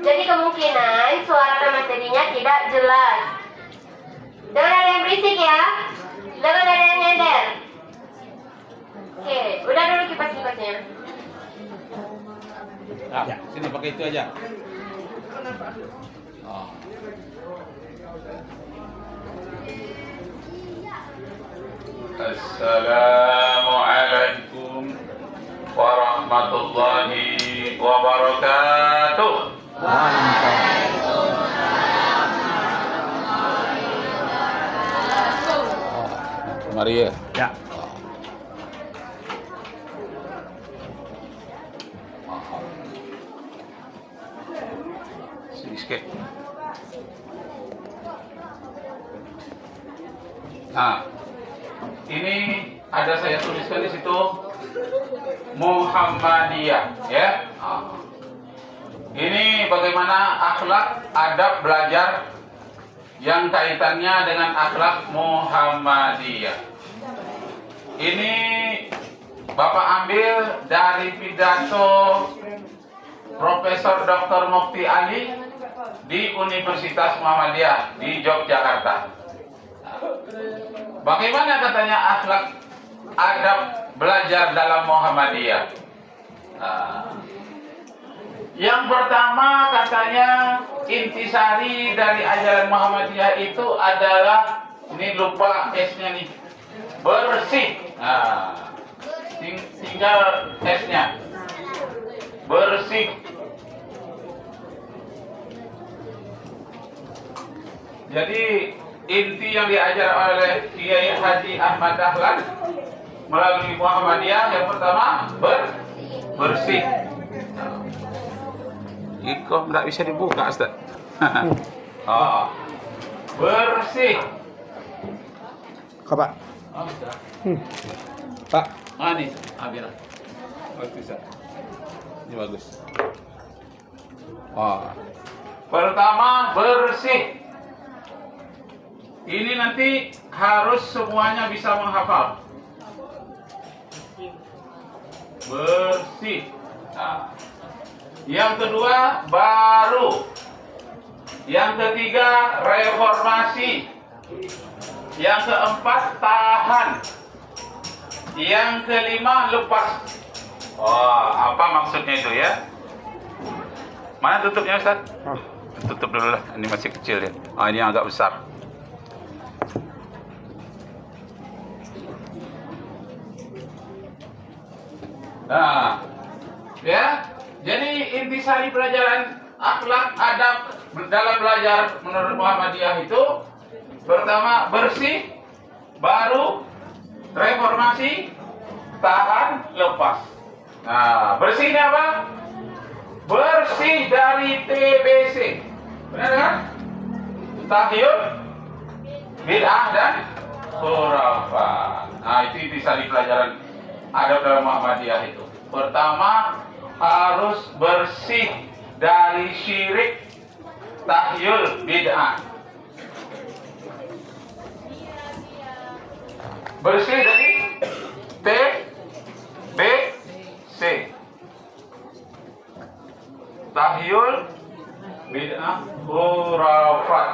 Jadi kemungkinan suara dan materinya tidak jelas. Jangan ada yang berisik ya. Jangan ada yang nyender. Oke, udah dulu kipas-kipasnya. Nah, sini pakai itu aja. Oh. Assalamualaikum warahmatullahi wabarakatuh. Mari ya. Ya. Sedikit. Nah, ini ada saya tuliskan di situ Muhammadiyah, ya. Ini bagaimana akhlak adab belajar yang kaitannya dengan akhlak Muhammadiyah. Ini Bapak ambil dari pidato Profesor Dr. Mufti Ali di Universitas Muhammadiyah di Yogyakarta. Bagaimana katanya akhlak adab belajar dalam Muhammadiyah? Yang pertama katanya intisari dari ajaran Muhammadiyah itu adalah, ini lupa S-nya nih, bersih. Tinggal S-nya, bersih. Jadi inti yang diajar oleh Kiai Haji Ahmad Dahlan melalui Muhammadiyah yang pertama bersih. Iko tidak bisa dibuka, Ustaz. Oh, bersih. Pak. Pak. Nih, ambil. Bagus, Ustaz. Ini bagus. Pertama bersih. Ini nanti harus semuanya bisa menghafal. Bersih. Yang kedua baru. Yang ketiga reformasi. Yang keempat tahan. Yang kelima lepas. Apa maksudnya itu ya? Mana tutupnya, Ustaz? Tutup dulu lah, ini masih kecil ya. Ini yang agak besar. Nah, ya. Jadi intisari pelajaran akhlak adab dalam belajar menurut Muhammadiyah itu pertama bersih, baru, reformasi, tahan, lepas. Nah, bersihnya apa? Bersih dari TBC. Benar kan? Tahyul, bid'ah dan khurafat. Nah, itu intisari pelajaran adab dalam Muhammadiyah itu. Pertama harus bersih dari syirik, tahyul, bid'ah. Bersih dari T, B, C. Tahyul, bid'ah, khurafat.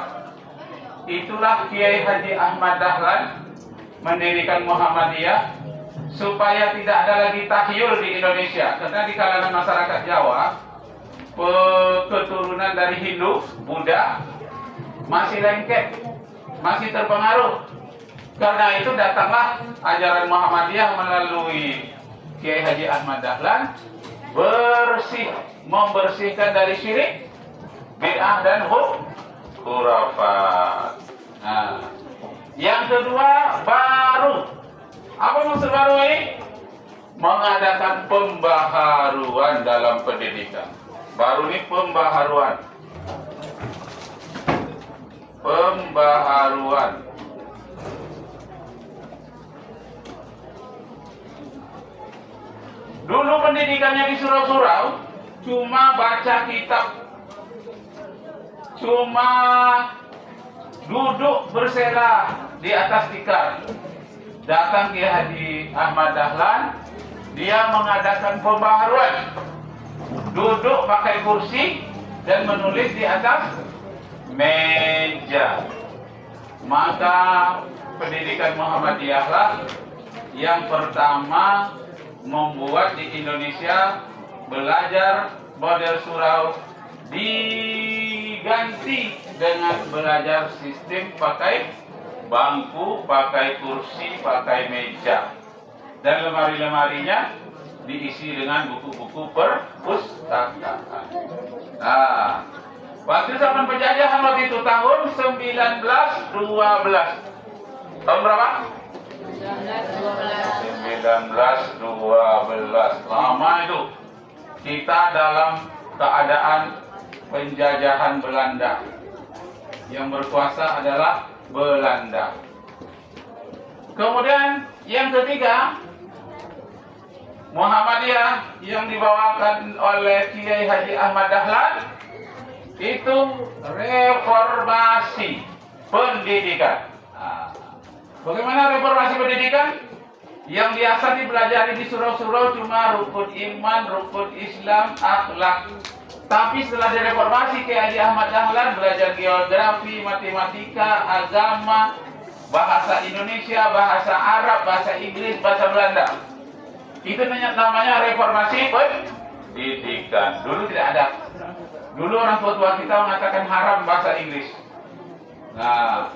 Itulah Kiai Haji Ahmad Dahlan mendirikan Muhammadiyah supaya tidak ada lagi tahyul di Indonesia. Karena di kalangan masyarakat Jawa, keturunan dari Hindu, Buddha masih lengket, masih terpengaruh. Karena itu datanglah ajaran Muhammadiyah melalui Kiai Haji Ahmad Dahlan, bersih, membersihkan dari syirik, bid'ah dan khurafat. Nah, yang kedua baru. Apa maksud baru ini? Mengadakan pembaharuan dalam pendidikan. Baru ini pembaharuan. Pembaharuan. Dulu pendidikannya di surau-surau cuma baca kitab, cuma duduk bersela di atas tikar. Datang Kiai Haji Ahmad Dahlan, dia mengadakan pembaharuan. Duduk pakai kursi, dan menulis di atas meja. Maka pendidikan Muhammadiyah lah yang pertama membuat di Indonesia belajar model surau diganti dengan belajar sistem pakai bangku, pakai kursi, pakai meja, dan lemari-lemarinya diisi dengan buku-buku perpustakaan. Nah, waktu zaman penjajahan waktu itu tahun 1912. Tahun berapa? 1912. Lama itu. Kita dalam keadaan penjajahan Belanda. Yang berkuasa adalah Belanda. Kemudian yang ketiga, Muhammadiyah yang dibawakan oleh Kiai Haji Ahmad Dahlan itu reformasi pendidikan. Bagaimana reformasi pendidikan? Yang biasa dipelajari di surau-surau cuma rukun iman, rukun Islam, akhlak. Tapi setelah direformasi Kiai Haji Ahmad Dahlan belajar geografi, matematika, agama, bahasa Indonesia, bahasa Arab, bahasa Inggris, bahasa Belanda. Itu namanya reformasi pendidikan. Dulu tidak ada. Dulu orang tua kita mengatakan haram bahasa Inggris. Nah,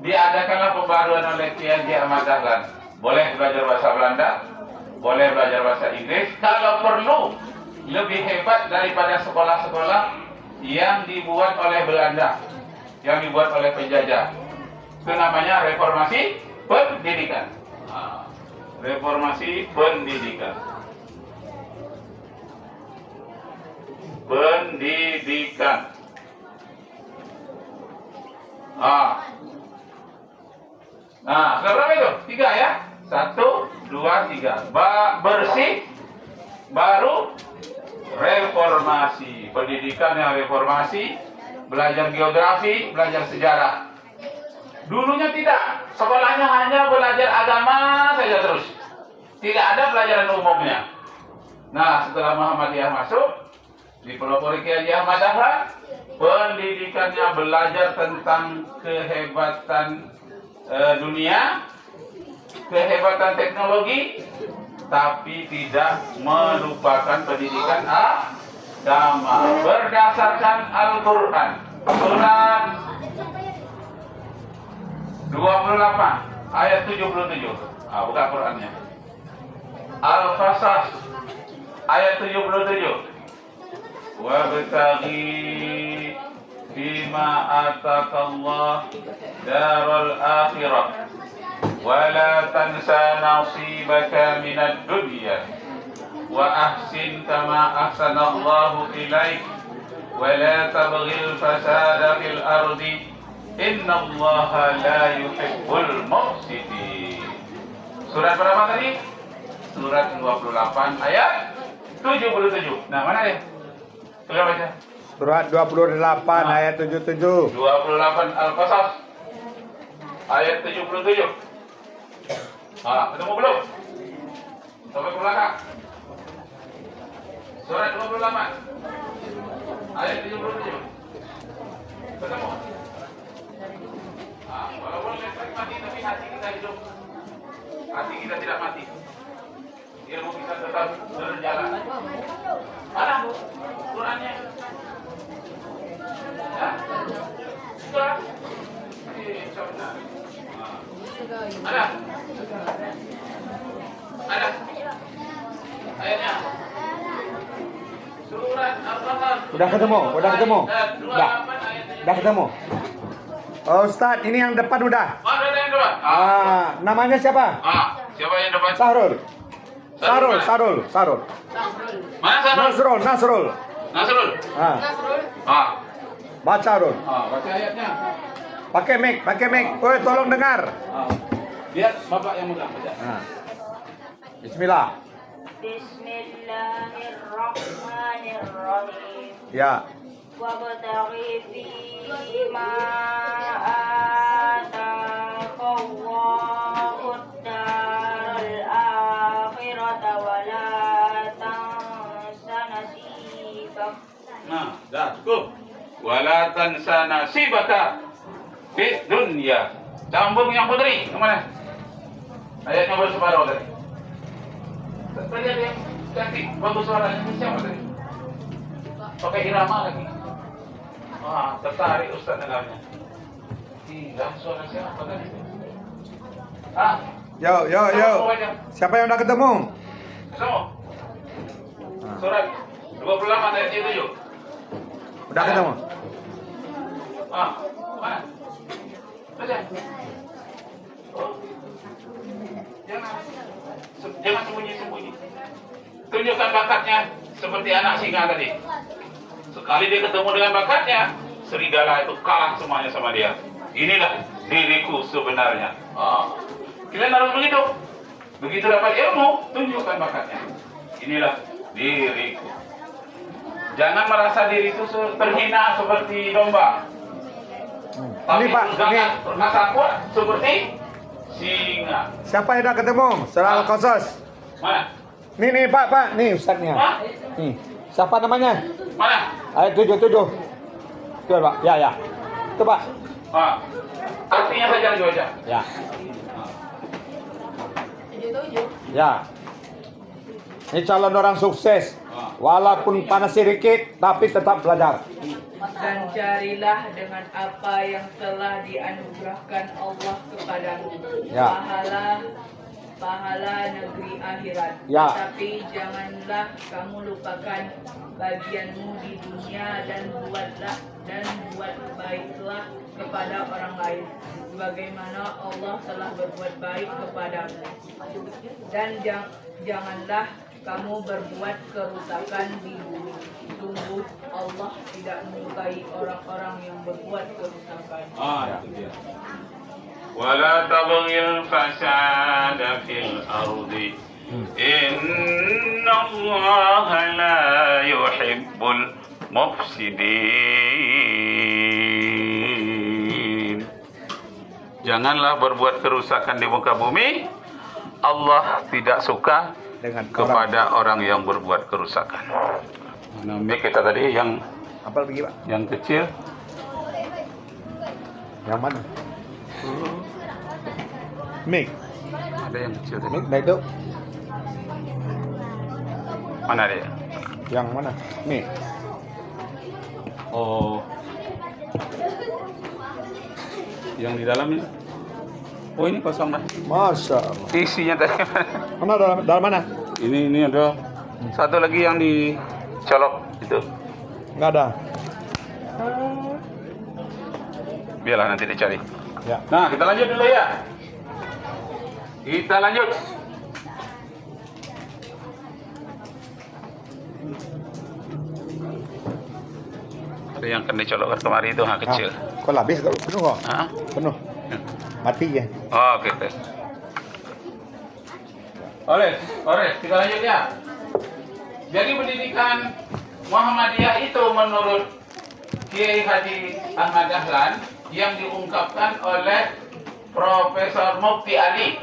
diadakanlah pembaruan oleh Kiai Haji Ahmad Dahlan. Boleh belajar bahasa Belanda, boleh belajar bahasa Inggris. Kalau perlu, lebih hebat daripada sekolah-sekolah yang dibuat oleh Belanda, yang dibuat oleh penjajah. Itu namanya reformasi pendidikan. Reformasi pendidikan. Pendidikan. Nah, berapa itu? 3 ya? 1, 2, 3. Bersih, baru, reformasi. Pendidikan yang reformasi, belajar geografi, belajar sejarah. Dulunya tidak, sekolahnya hanya belajar agama saja terus. Tidak ada pelajaran umumnya. Nah, setelah Muhammadiyah masuk, dipelopori Kiai Haji Ahmad Dahlan, pendidikannya belajar tentang kehebatan dunia, kehebatan teknologi, tapi tidak melupakan pendidikan agama berdasarkan Al-Quran. Surat 28 ayat 77. Buka Qurannya. Al-Qasas ayat 77. Wabtaghi fima atakallah darul akhirah wa la tansa nasibaka minad dunya wa ahsin kama ahsanallahu ilaik wa la tabghil fasada fil ardi innallaha la yuhibbul mufsidin. Surat berapa tadi? Surat 28 ayat 77. Nah, mana ya? Sudah baca. Surat 28 ayat 77. 28 Al-Qasas ayat 77. Ketemu belum? Sampai ke belakang. Surat 28 ayat 77. Ketemu? Walaupun listrik mati, tapi hati kita hidup. Hati kita tidak mati. Ilmu kita tetap berjalan. Mana Qurannya? Ya? Sudah? Ada? Ada? Ayatnya? Surat Al-Qasas. Udah ketemu? Udah ketemu? Oh, Ustadz, ini yang depan udah. Ada yang depan? Namanya siapa? Siapa yang depan? Sarul. Mana Sarul? Nasrul. Baca Rul. Baca ayatnya. Pakai mic. Woi, tolong dengar. Biar Bapak yang megang baca. Bismillah. Bismillahirrahmanirrahim. Ya. Wabtaghi fima ataqallahu ad-daral akhirata wa la tansa nasibak. Nah, dah cukup. Wala tansa nasibaka fid dunya. Sambung yang putri, kemana? Ayatnya baru separuh tadi. Tadi ada yang ganti, bagus suaranya. Siapa tadi? Pakai irama lagi. Wah, tertarik Ustaz dengarnya. Tidak, suara siapa tadi? Ah, Yo. Siapa yang udah ketemu? ketemu. Surat 28 ayat 7. Udah ketemu. Ah, mana? Baca. Oh. Jangan sembunyi-sembunyi. Tunjukkan bakatnya seperti anak singa tadi. Sekali dia ketemu dengan bakatnya, serigala itu kalah semuanya sama dia. Inilah diriku sebenarnya. Kalian harus begitu. Begitu dapat ilmu, tunjukkan bakatnya. Inilah diriku. Jangan merasa diri itu terhina seperti domba. Tapi Ini Pak, jangan ini. merasa kuat seperti singa. Siapa yang udah ketemu? Surah Al-Qasas. Mana? Nih Pak, nih Ustaznya. Hah? Nih. Siapa namanya? Mana? Ayat 77. Tuh Pak, ya. Itu Pak. Artinya saja dibaca. Ya. Ya. Ini calon orang sukses. Walaupun panas sedikit, tapi tetap belajar. Dan carilah dengan apa yang telah dianugerahkan Allah kepadamu, Ya. pahala negeri akhirat. Ya. Tetapi janganlah kamu lupakan bagianmu di dunia dan buat baiklah kepada orang lain, sebagaimana Allah telah berbuat baik kepadamu. Dan janganlah kamu berbuat kerusakan di bumi. Sungguh Allah tidak menyukai orang-orang yang berbuat kerusakan. Itu dia. Wala tabghil fasada fil ardi. Inna Allah la yuhibbul mufsidin. Janganlah berbuat kerusakan di muka bumi. Allah tidak suka Dengan kepada orang yang berbuat kerusakan. Namanya kita tadi yang Apa lagi Pak? kecil. Yang mana? Mik. Ada yang kecil tadi. Mik, nah itu. Mana dia? Yang mana? Mik. Oh. Yang di dalam ini. Oh, ini kosong dah. Masya Allah. Isinya tadi. Mana dalam mana? Ini ada satu lagi yang dicolok itu. Nggak ada. Biarlah nanti dicari. Ya. Nah, kita lanjut dulu ya. Kita lanjut. Ada yang akan dicolokkan kemari itu kecil. Kok habis kalau penuh kok? Hah? Penuh. Mati ya. Oh, oke. Oke, kita lanjut ya. Jadi pendidikan Muhammadiyah itu menurut Kiai Haji Ahmad Dahlan yang diungkapkan oleh Profesor Mufti Ali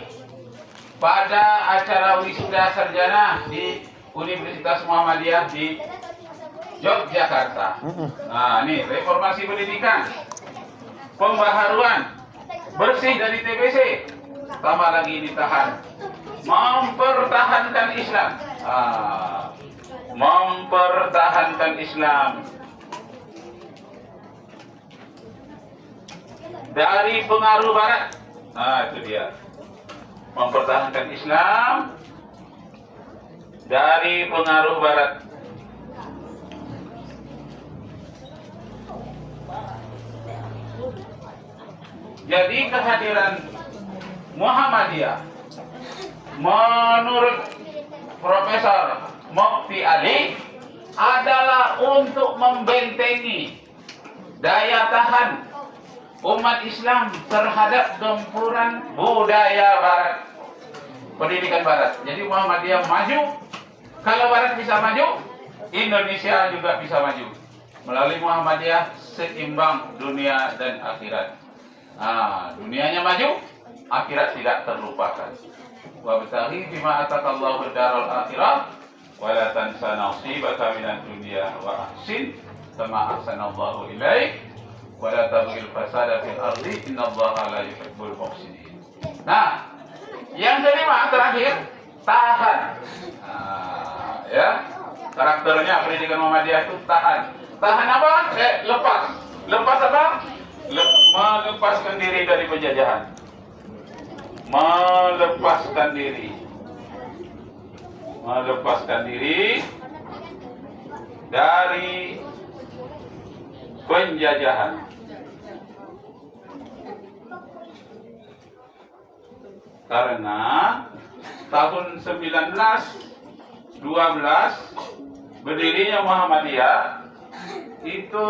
pada acara wisuda sarjana di Universitas Muhammadiyah di Yogyakarta. Nah, ini reformasi pendidikan, pembaharuan, bersih dari TBC, tambah lagi ditahan, mempertahankan Islam, mempertahankan Islam dari pengaruh Barat. Nah, itu dia, mempertahankan Islam dari pengaruh Barat. Jadi kehadiran Muhammadiyah menurut Profesor Mufti Ali adalah untuk membentengi daya tahan umat Islam terhadap gempuran budaya Barat, pendidikan Barat. Jadi Muhammadiyah maju, kalau Barat bisa maju, Indonesia juga bisa maju. Melalui Muhammadiyah seimbang dunia dan akhirat. Nah, dunianya maju, akhirat tidak terlupakan. Wa bataghi bima atakallahu darul akhirah ولا تنس نصيبك من الدنيا وأحسن كما أحسن الله إليك ولا تبغي الفساد في الأرض إن الله لا يحب المفسدين. Nah, yang kelima terakhir, tahan. Ya, karakternya pendidikan Muhammadiyah itu tahan. Tahan apa? Lepas. Lepas apa? Melepaskan diri dari penjajahan. Melepaskan diri. Melepaskan diri dari penjajahan. Karena tahun 1912 berdirinya Muhammadiyah itu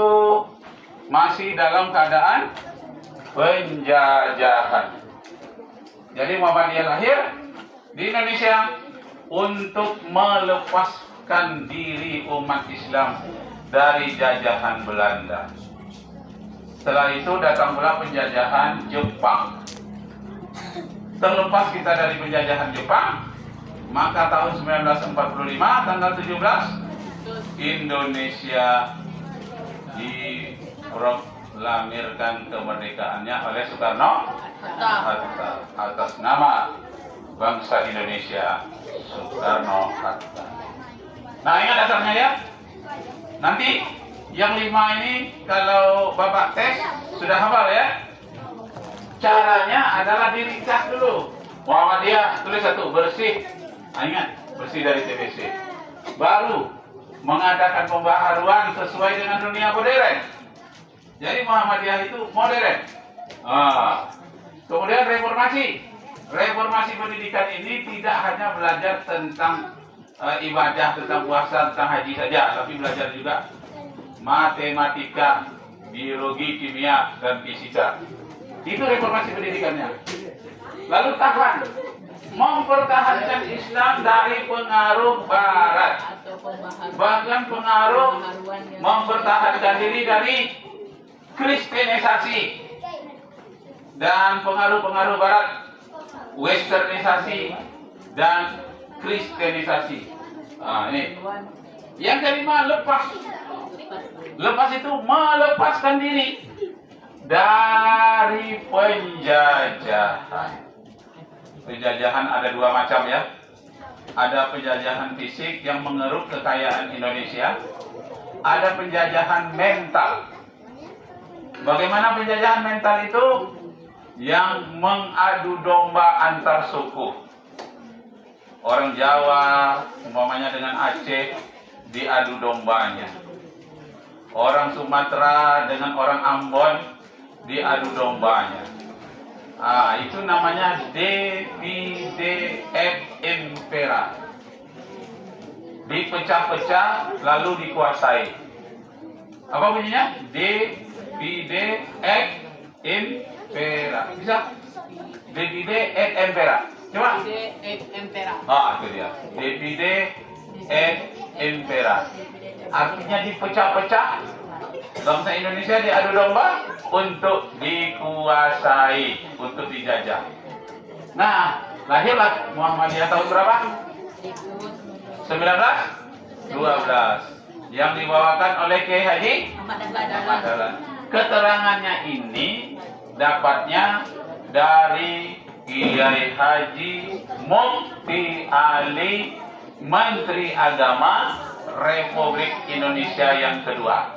masih dalam keadaan penjajahan. Jadi Muhammadiyah lahir di Indonesia untuk melepaskan diri umat Islam dari jajahan Belanda. Setelah itu datang pula penjajahan Jepang. Terlepas kita dari penjajahan Jepang, maka tahun 1945 tanggal 17 Indonesia diproklamirkan kemerdekaannya oleh Soekarno Hatta atas nama bangsa Indonesia, Soekarno-Hatta. Nah, ingat dasarnya ya. Nanti yang 5 ini kalau Bapak tes sudah hafal ya. Caranya adalah diringkas dulu. Muhammadiyah tulis 1, bersih. Nah, ingat, bersih dari TBC. Baru mengadakan pembaharuan sesuai dengan dunia modern. Jadi Muhammadiyah itu modern. Kemudian reformasi. Reformasi pendidikan ini tidak hanya belajar tentang ibadah, tentang puasa, tentang haji saja, tapi belajar juga matematika, biologi, kimia, dan fisika. Itu reformasi pendidikannya. Lalu tahan, mempertahankan Islam dari pengaruh Barat. Bahkan pengaruh mempertahankan diri dari Kristenisasi dan pengaruh-pengaruh Barat, Westernisasi dan Kristenisasi. Nah, ini. Yang kelima, lepas. Lepas itu melepaskan diri dari penjajahan. Penjajahan ada 2 macam ya. Ada penjajahan fisik yang mengeruk kekayaan Indonesia. Ada penjajahan mental. Bagaimana penjajahan mental itu? Yang mengadu domba antar suku. Orang Jawa, umpamanya dengan Aceh, diadu dombanya. Orang Sumatera dengan orang Ambon, diadu dombanya. Itu namanya divide et impera. Dipecah-pecah lalu dikuasai. Apa bunyinya? Divide et impera. Bisa? Divide et impera. Coba. Divide et impera. Itu dia. Divide et impera. Artinya dipecah-pecah. Bangsa Indonesia diadu domba untuk dikuasai, untuk dijajah. Nah, lahirlah Muhammadiyah tahun berapa? 1912. Yang dibawakan oleh Kiai Haji Ahmad Dahlan. Keterangannya ini dapatnya dari Kiai Haji Mukti Ali, Menteri Agama Republik Indonesia yang kedua.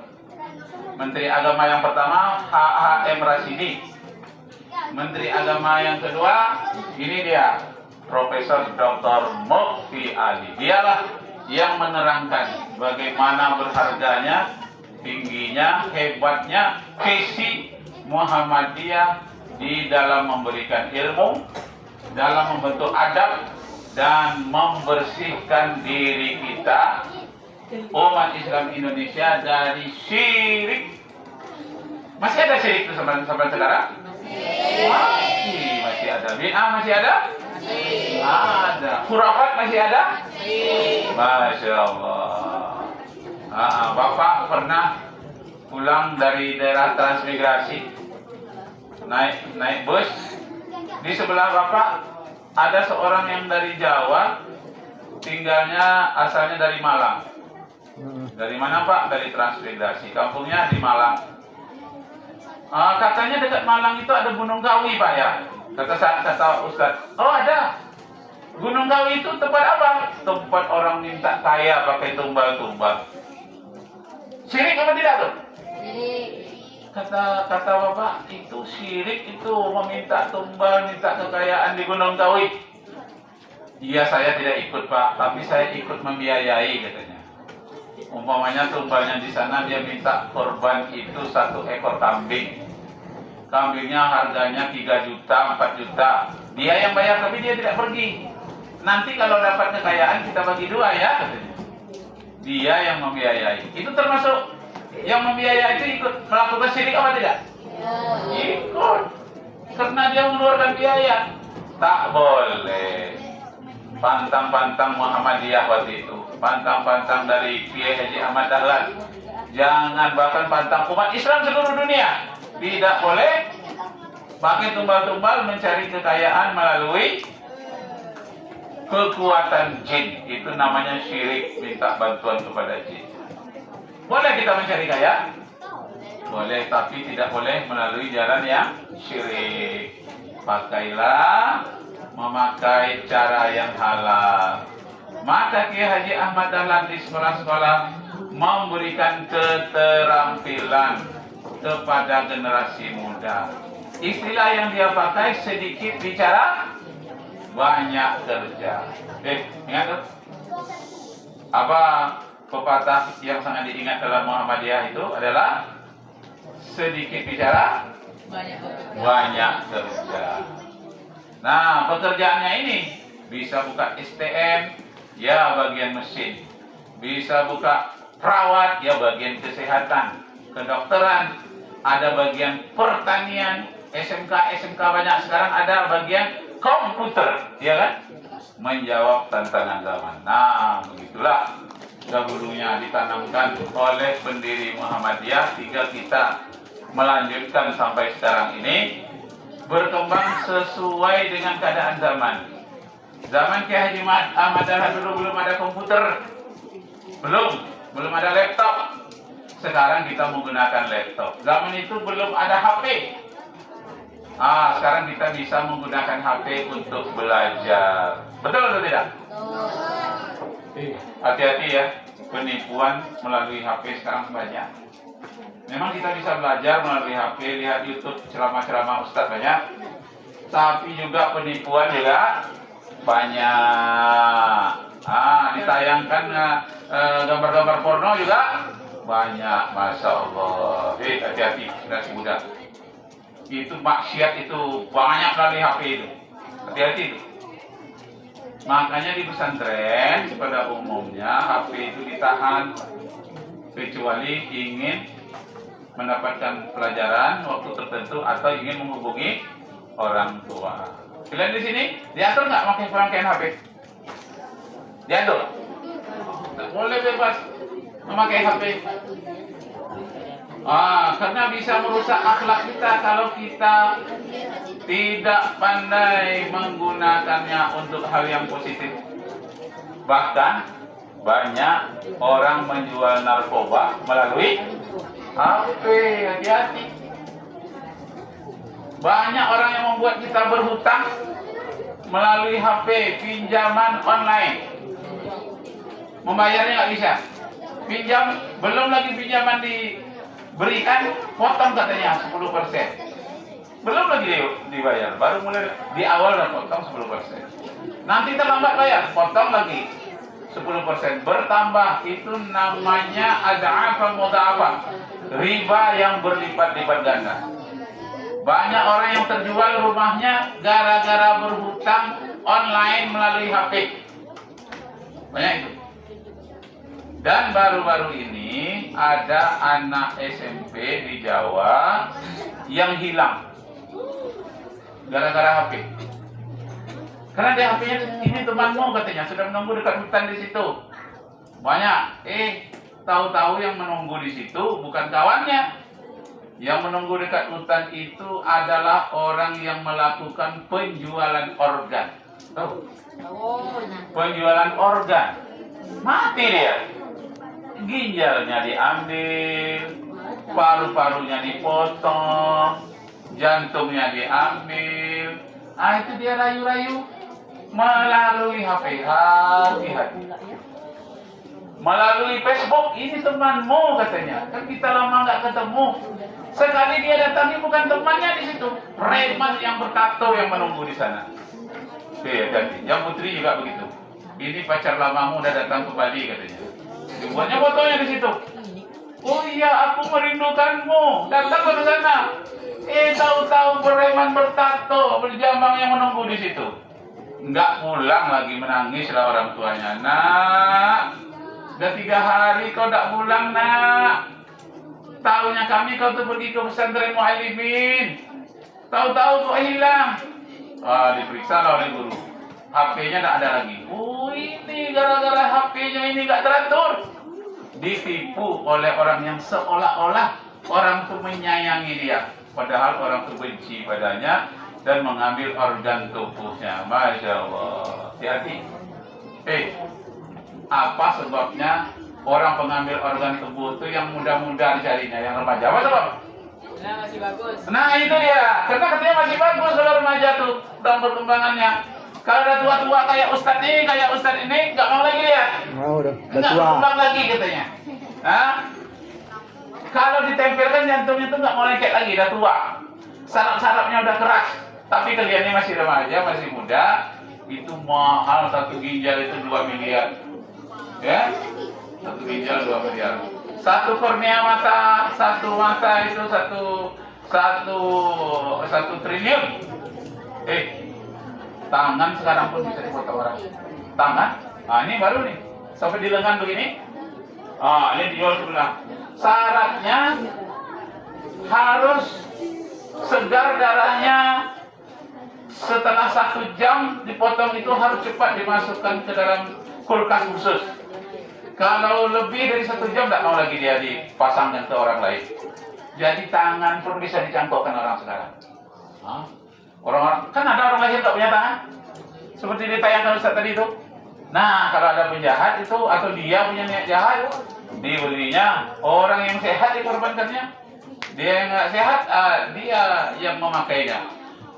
Menteri Agama yang pertama H.M. Rasidi. Menteri Agama yang kedua, ini dia, Profesor Dr. Mukti Ali. Dialah yang menerangkan bagaimana berharganya, tingginya, hebatnya visi Muhammadiyah di dalam memberikan ilmu, dalam membentuk adab, dan membersihkan diri kita, umat Islam Indonesia, dari syirik. Masih ada syirik itu sampai sekarang? Masih ada. Bid'ah masih ada? Ada. Khurafat masih ada? Masya Allah. Bapak pernah pulang dari daerah transmigrasi, naik bus. Di sebelah Bapak ada seorang yang dari Jawa, tinggalnya asalnya dari Malang. Dari mana Pak? Dari Transmigrasi. Kampungnya di Malang. Katanya dekat Malang itu ada Gunung Kawi Pak ya. Kata Ustaz. Oh ada. Gunung Kawi itu tempat apa? Tempat orang minta kaya pakai tumbal-tumbal. Syirik apa tidak tuh? Kata Bapak itu syirik, itu meminta tumbal, minta kekayaan di Gunung Kawi. Iya saya tidak ikut Pak, tapi saya ikut membiayai katanya. Umpamanya tumbalnya di sana dia minta korban itu 1 ekor kambing. Kambingnya harganya 3 juta, 4 juta. Dia yang bayar tapi dia tidak pergi. Nanti kalau dapat kekayaan kita bagi 2 ya katanya. Dia yang membiayai. Itu termasuk yang membiayai itu ikut melakukan syirik apa tidak? Ikut. Karena dia mengeluarkan biaya. Tak boleh. Pantang-pantang Muhammadiyah waktu itu. Pantang-pantang dari Kiai Haji Ahmad Dahlan. Jangan bahkan pantang umat Islam seluruh dunia. Tidak boleh pakai tumbal-tumbal mencari kekayaan melalui kekuatan jin. Itu namanya syirik, minta bantuan kepada jin. Boleh kita mencari kaya? Boleh, tapi tidak boleh melalui jalan yang syirik. Pakailah memakai cara yang halal. Maka Kiai Haji Ahmad Dahlan di sekolah-sekolah memberikan keterampilan kepada generasi muda. Istilah yang dia pakai sedikit bicara, banyak kerja. Ingat tuh? Apa pepatah yang sangat diingat dalam Muhammadiyah itu adalah sedikit bicara, banyak kerja. Nah, pekerjaannya ini bisa buka STM, ya bagian mesin. Bisa buka perawat, ya bagian kesehatan, kedokteran, ada bagian pertanian, SMK banyak sekarang ada bagian komputer, ya kan? Menjawab tantangan zaman. Nah, begitulah dahulunya ditanamkan oleh pendiri Muhammadiyah, tinggal kita melanjutkan sampai sekarang ini, berkembang sesuai dengan keadaan zaman. Zaman Kiai Haji Ahmad Dahlan dulu belum ada komputer, belum ada laptop. Sekarang kita menggunakan laptop. Zaman itu belum ada HP. Sekarang kita bisa menggunakan HP untuk belajar. Betul atau tidak? Hati-hati ya, penipuan melalui HP sekarang banyak. Memang kita bisa belajar melalui HP, lihat YouTube, ceramah-ceramah Ustadz banyak. Tapi juga penipuan juga banyak. Ditayangkan gambar-gambar porno juga banyak. Masya Allah. Hati-hati generasi muda. Itu maksiat itu banyak kali HP itu. Hati-hati itu. Makanya di pesantren pada umumnya HP itu ditahan kecuali ingin mendapatkan pelajaran waktu tertentu atau ingin menghubungi orang tua. Kalian di sini diatur nggak pakai pemakaian HP? Diatur? Nggak boleh bebas memakai HP. Karena bisa merusak akhlak kita kalau kita tidak pandai menggunakannya untuk hal yang positif. Bahkan banyak orang menjual narkoba melalui HP, hati-hati. Banyak orang yang membuat kita berhutang melalui HP, pinjaman online. Membayarnya nggak bisa. Pinjam, belum lagi pinjaman diberikan, potong katanya 10%. Belum lagi dibayar, baru mulai di awal dan potong 10%. Nanti terlambat bayar, potong lagi 10%. Bertambah, itu namanya ad'afan mudha'afah. Riba yang berlipat-lipat ganda. Banyak orang yang terjual rumahnya gara-gara berhutang online melalui HP. Banyak itu. Dan baru-baru ini ada anak SMP di Jawa yang hilang gara-gara HP. Karena di HP-nya ini temanmu katanya sudah menunggu dekat hutan di situ. Banyak. Tahu-tahu yang menunggu di situ bukan kawannya. Yang menunggu dekat hutan itu adalah orang yang melakukan penjualan organ. Tahu? penjualan organ, mati dia. Ginjalnya diambil, paru-parunya dipotong, jantungnya diambil. Ah, itu dia rayu-rayu melalui HP, hati-hati. Melalui Facebook, ini temanmu katanya. Kan kita lama nggak ketemu. Sekali dia datangi bukan temannya di situ, preman yang bertato yang menunggu di sana. Oke, ganti. Yang putri juga begitu. Ini pacar lamamu udah datang kembali katanya. Dibuatnya fotonya di situ. Oh iya, aku merindukanmu. Datang ke sana. Tahu-tahu preman bertato, berjambang yang menunggu di situ. Enggak pulang lagi, menangis lah orang tuanya. Nak, udah 3 hari kau enggak pulang, nak. Tahunya kami kau tuh pergi ke pesantren Muallimin. Tahu-tahu kau hilang. Diperiksa lah oleh guru. HP-nya enggak ada lagi. Oh, ini gara-gara HP-nya ini enggak teratur. Ditipu oleh orang yang seolah-olah orang itu menyayangi dia. Padahal orang itu benci padanya dan mengambil organ tubuhnya. Masya Allah. Hati-hati. Apa sebabnya orang pengambil organ tubuh itu yang muda-muda dicarinya, yang remaja? Apa sebab? Nah, masih bagus. Nah itu dia. Karena katanya masih bagus kalau remaja tuh dalam perkembangannya. Kalau udah tua-tua kayak Ustadz ini, nggak mau lagi lihat. Mau udah Nggak tua. berkembang lagi katanya. Hah? Kalau ditempelkan jantungnya tuh nggak mau lengket lagi, udah tua. Saraf-sarafnya udah keras. Tapi kalian ini masih remaja, masih muda. Itu mahal, satu ginjal itu 2 miliar. Ya? Satu ginjal 2 miliar. Satu kornea mata, satu mata itu satu triliun. Tangan sekarang pun bisa dipotong orang. Tangan? Ini baru nih. Sampai di lengan begini. Ini dijual sebelah. Syaratnya harus segar darahnya. Setelah 1 jam dipotong itu harus cepat dimasukkan ke dalam kulkas khusus. Kalau lebih dari 1 jam tidak mau lagi dia dipasangkan ke orang lain. Jadi tangan pun bisa dicangkokkan orang sekarang. Orang-orang kan ada orang lahir tak punya tangan, seperti ditayangkan Ustaz tadi itu. Nah, kalau ada penjahat itu atau dia punya niat jahat, dibelinya. Orang yang sehat dikorbankannya. Dia yang nggak sehat, dia yang memakainya.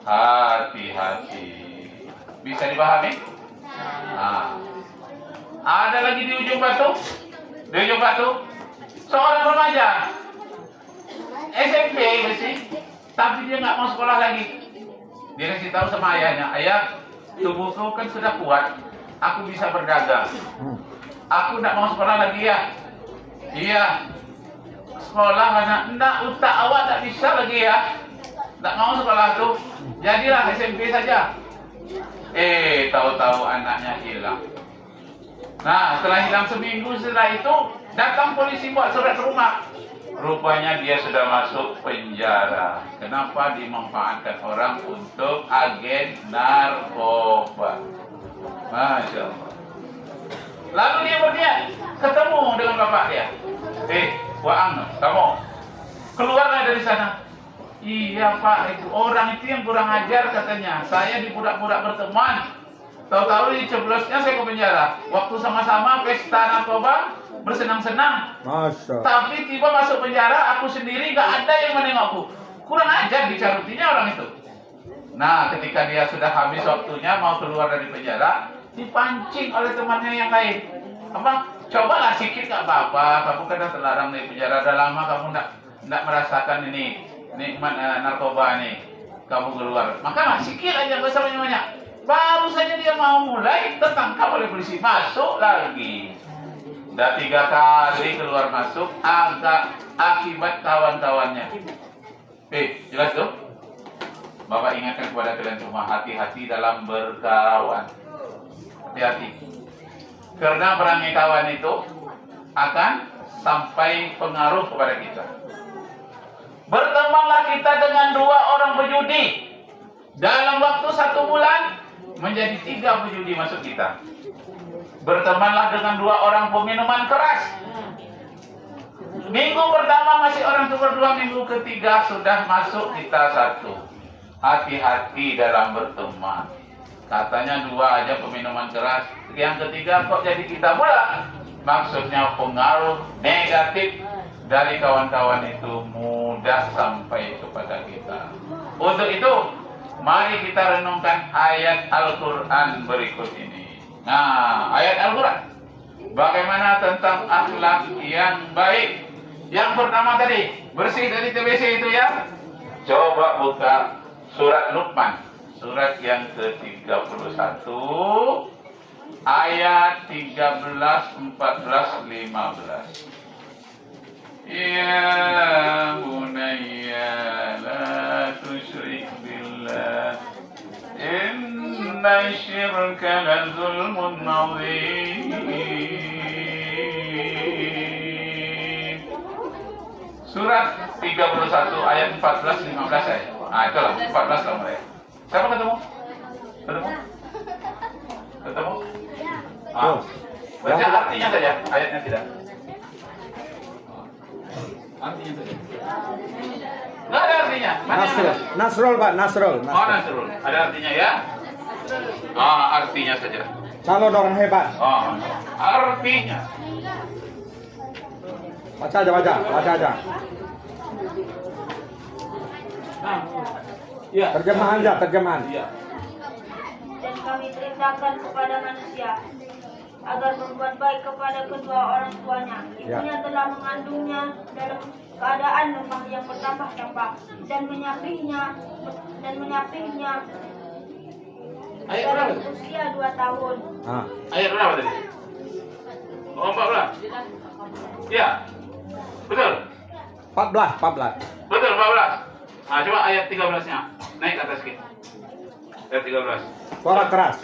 Hati-hati. Bisa dipahami? Ada lagi di ujung batu. Seorang remaja SMP masih, tapi dia nggak mau sekolah lagi. Dia kasih tahu sama ayahnya, ayah, tubuhku kan sudah kuat, aku bisa berdagang. Aku tidak mau sekolah lagi ya. Iya, sekolah anak, enggak, utak awak tak bisa lagi ya. Tak mau sekolah tuh, jadilah SMP saja. Tahu-tahu anaknya hilang. Nah, setelah hilang seminggu setelah itu, datang polisi buat surat ke rumah. Rupanya dia sudah masuk penjara. Kenapa? Dimanfaatkan orang untuk agen narkoba. Masya Allah. Lalu dia berniat ketemu dengan bapak dia. Waang, kamu keluarlah dari sana. Iya pak, itu orang itu yang kurang ajar katanya. Saya dibudak-budak berteman. Tahu-tahu diceblosnya saya ke penjara. Waktu sama-sama pesta narkoba, bersenang-senang. Tapi tiba masuk penjara, aku sendiri gak ada yang menengokku. Kurang ajar dicarutinya orang itu. Nah, ketika dia sudah habis waktunya mau keluar dari penjara, dipancing oleh temannya yang lain. Apa? Cobalah sikit gak apa-apa. Kamu kan sudah terlarang dari penjara. Udah lama kamu gak merasakan ini nikmat narkoba nih. Kamu keluar. Maka sikit aja, gak usah banyak-banyak. Baru saja dia mau mulai, tertangkap oleh polisi. Masuk lagi. Udah 3 kali keluar masuk, agak akibat kawan-kawannya. Jelas tuh? Bapak ingatkan kepada kalian semua, hati-hati dalam berkawan. Hati-hati. Karena perangai kawan itu akan sampai pengaruh kepada kita. Bertemanlah kita dengan 2 orang pejudi. Dalam waktu 1 bulan, menjadi 3 pejudi masuk kita. Bertemanlah dengan 2 orang peminuman keras. Minggu pertama masih orang itu berdua, minggu ketiga sudah masuk kita 1. Hati-hati dalam berteman. Katanya 2 aja peminuman keras. Yang ketiga kok jadi kita pula? Maksudnya pengaruh negatif dari kawan-kawan itu mudah sampai kepada kita. Untuk itu, mari kita renungkan ayat Al-Quran berikut ini. Nah, ayat Al-Quran. Bagaimana tentang akhlak yang baik? Yang pertama tadi, bersih dari TBC itu ya. Coba buka surat Luqman. Surat yang ke-31 ayat 13, 14, 15. Ya bunayya la tusyrik billah inna syirka la zulmun azim. Surat 31 ayat 14, 15 ya. Nah itulah 14 lah mereka. Siapa ketemu? Ketemu? Baca artinya saja, ayatnya tidak. Artinya saja. Nggak ada artinya. Mana Nasrul. Nasrul, Pak. Nasrul. Oh, Nasrul. Ada artinya ya? Artinya saja. Calon orang hebat. Artinya. Baca aja. Ya. Terjemahan. Iya. Dan kami perintahkan kepada manusia agar berbuat baik kepada kedua orang tuanya. Ibunya telah mengandungnya dalam keadaan lemah yang bertambah-tambah dan menyapihnya Ayat dalam berapa? usia 2 tahun. Ayat berapa tadi? 14. Ya. Betul. 14. Betul 14. Nah, coba ayat 13-nya. Naik ke atas sedikit. Ayat 13. Suara keras.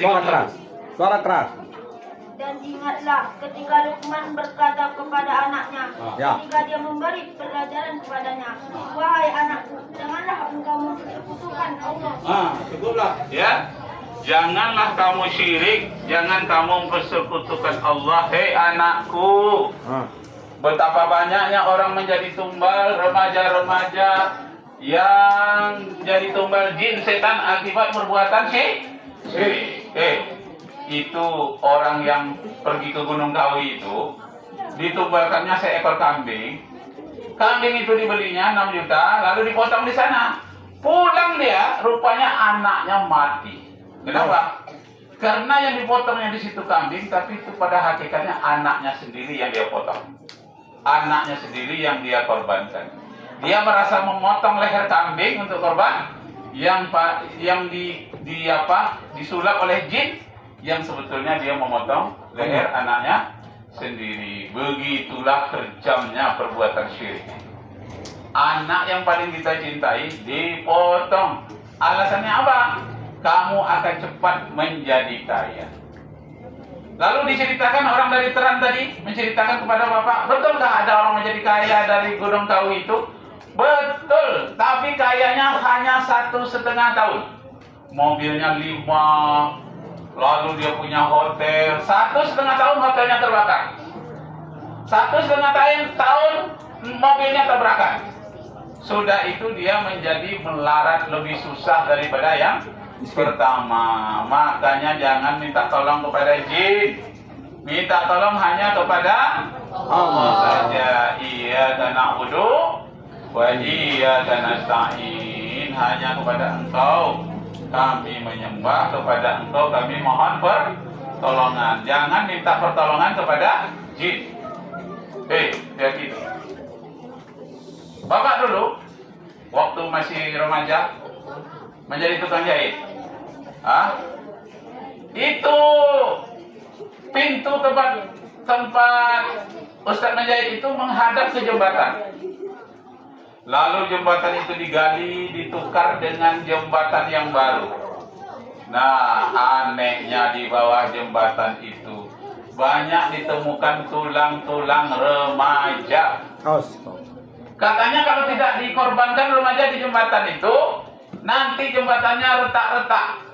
Dan ingatlah ketika Luqman berkata kepada anaknya, ketika dia memberi pelajaran kepadanya, wahai anakku, janganlah engkau mempersekutukan Allah. Cukuplah. Ya. Janganlah kamu syirik, jangan kamu mempersekutukan Allah. Hei anakku. Betapa banyaknya orang menjadi tumbal, remaja-remaja yang jadi tumbal jin setan akibat perbuatan syirik. Itu orang yang pergi ke Gunung Kawi itu ditumbalkannya seekor kambing. Kambing itu dibelinya 6 juta, lalu dipotong di sana. Pulang dia, rupanya anaknya mati. Kenapa? Karena yang dipotongnya di situ kambing, tapi itu pada hakikatnya anaknya sendiri yang dia potong. Anaknya sendiri yang dia korbankan. Dia merasa memotong leher kambing untuk korban yang disulap oleh jin, yang sebetulnya dia memotong leher anaknya sendiri. Begitulah kejamnya perbuatan syirik. Anak yang paling kita cintai dipotong. Alasannya apa? Kamu akan cepat menjadi kaya. Lalu diceritakan orang dari Teran tadi menceritakan kepada Bapak, betulkah ada orang menjadi kaya dari Gunung Kawi itu? Betul, tapi kayanya hanya 1,5 tahun. Mobilnya 5, lalu dia punya hotel. 1,5 tahun hotelnya terbakar. 1,5 tahun mobilnya terbakar. Sudah itu dia menjadi melarat, lebih susah daripada yang pertama. Makanya jangan minta tolong kepada jin. Minta tolong hanya kepada Allah saja. Iyyaka na'budu wa iyyaka nasta'in. Hanya kepada Engkau kami menyembah, kepada Engkau kami mohon pertolongan. Jangan minta pertolongan kepada jin. Ya gitu. Bapak dulu waktu masih remaja menjadi tukang jahit. Itu pintu tempat Ustaz menjahit itu menghadap ke jembatan. Lalu jembatan itu digali, ditukar dengan jembatan yang baru. Nah, anehnya di bawah jembatan itu banyak ditemukan tulang-tulang remaja. Katanya kalau tidak dikorbankan remaja di jembatan itu, nanti jembatannya retak-retak.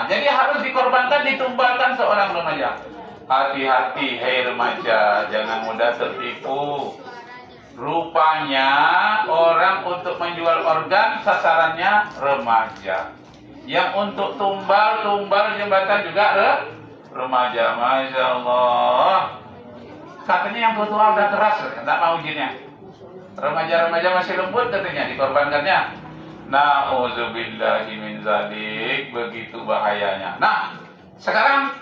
Jadi harus dikorbankan, ditumbalkan seorang remaja. Hati-hati, hei remaja, jangan mudah tertipu. Rupanya orang untuk menjual organ sasarannya remaja. Yang untuk tumbal jembatan juga remaja. Masya Allah. Katanya yang tua udah keras, tak mau izinnya. Remaja-remaja masih lembut katanya dikorbankannya. Nauzubillahi min zalik, begitu bahayanya. Nah, sekarang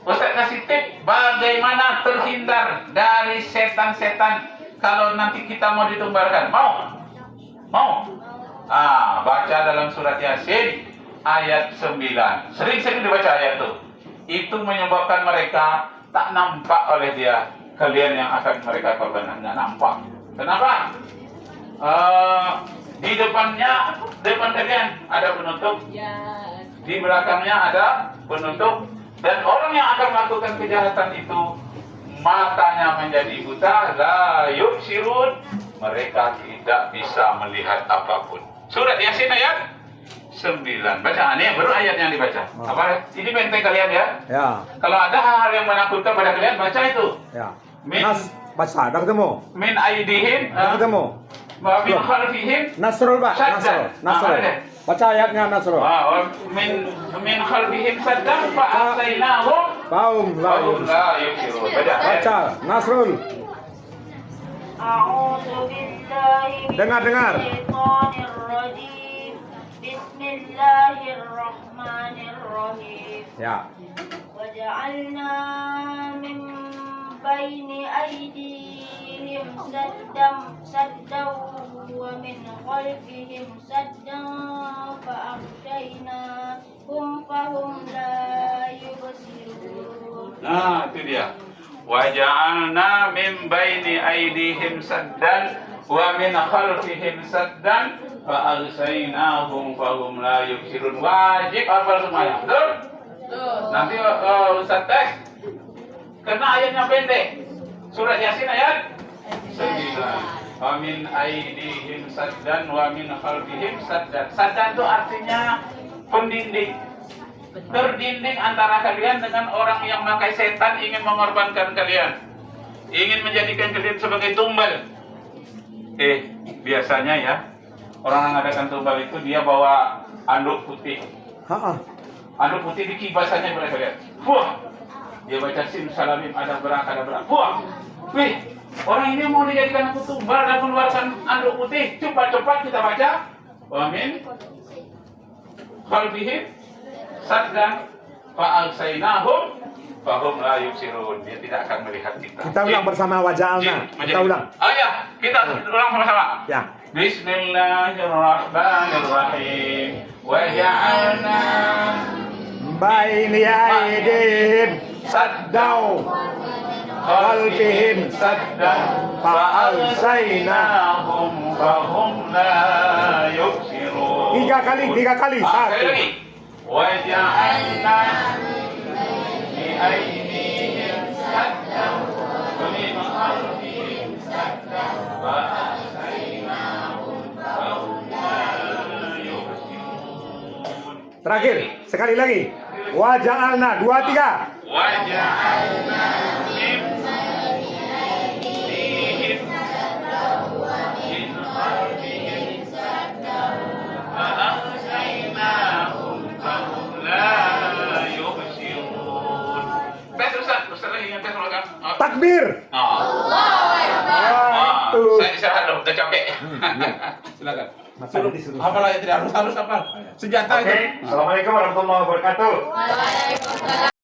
Ustaz kasih tip bagaimana terhindar dari setan-setan kalau nanti kita mau ditumbalkan. Mau? Baca dalam surat Yasin ayat 9. Sering-sering dibaca ayat itu. Itu menyebabkan mereka tak nampak oleh dia kalian yang akan mereka korbankan. Nggak nampak. Kenapa? Di depan kalian ada penutup, di belakangnya ada penutup, dan orang yang akan melakukan kejahatan itu matanya menjadi buta, la yubsirun, mereka tidak bisa melihat apapun. Surat Yasin ayat 9. Baca, ini baru ayat yang dibaca. Apa? Ini benteng kalian ya? Ya. Kalau ada hal-hal yang menakutkan pada kalian, baca itu. Ya. Min, Baca, dah ketemu. min aidihim, Dah ketemu. min khalfihim, Nasrul, Pak. Saddan. Nasrul. Ada. Baca ayatnya Nasrul. min khalfihim saddan fa'asainahum Baum, fahum la yubsirun. Baca, Nasrul. A'udzu billahi Dengar. minasyaitonir rajim. Bismillahirrahmanirrahim. Ya. وجعلنا من بين أيديهم سدا ومن خلفهم سدا فأغشيناهم فهم لا يبصرون. Nah, itu dia. Wa ja'alna min baini aydihim saddan wa min khalfihim saddan fa alsaynahum fahum la yubsirun. Wajib hafal semuanya. Betul? Nanti Ustaz tes. Karena ayatnya pendek. Surat Yasin ayat 9. Wa min aydihim saddan wa min khalfihim saddan. Saddan itu artinya pendinding. Berdinding antara kalian dengan orang yang memakai setan ingin mengorbankan kalian, ingin menjadikan kalian sebagai tumbal. Biasanya ya orang yang mengadakan tumbal itu dia bawa anduk putih. Anduk putih dikibasannya kepada kalian. Wah, dia baca simsalabim ada berak. Wah, orang ini mau dijadikan aku tumbal dan mengeluarkan anduk putih. Cepat kita baca. Wa min khalfihim saddan fa'alsainahum fahum la yubsirun. Dia tidak akan melihat kita. Kita ulang bersama wajahnya. Kita ulang. Kita ulang sama-sama. Ya. Bismillahirrahmanirrahim. Wa ja'alna baini aydihim saddau khalfihim saddan fa'alsainahum fahum la yubsirun. Tiga kali. Sekali lagi. Wa ja'alna bi aydihim saddan wa min khalfihim saddan fa'alsainahum fahum la yubsirun. Terakhir, sekali lagi. Waja'alna, 2, 3. Waja'alna min aydihim saddan wa min khalfihim saddan fa'alsainahum fahum la yubsirun. Tes Ustaz lagi yang tes kan? Takbir. Saya istirahat dulu, udah capek. Silakan. Hafal aja, tidak harus hafal. Senjata itu. Assalamualaikum warahmatullahi wabarakatuh.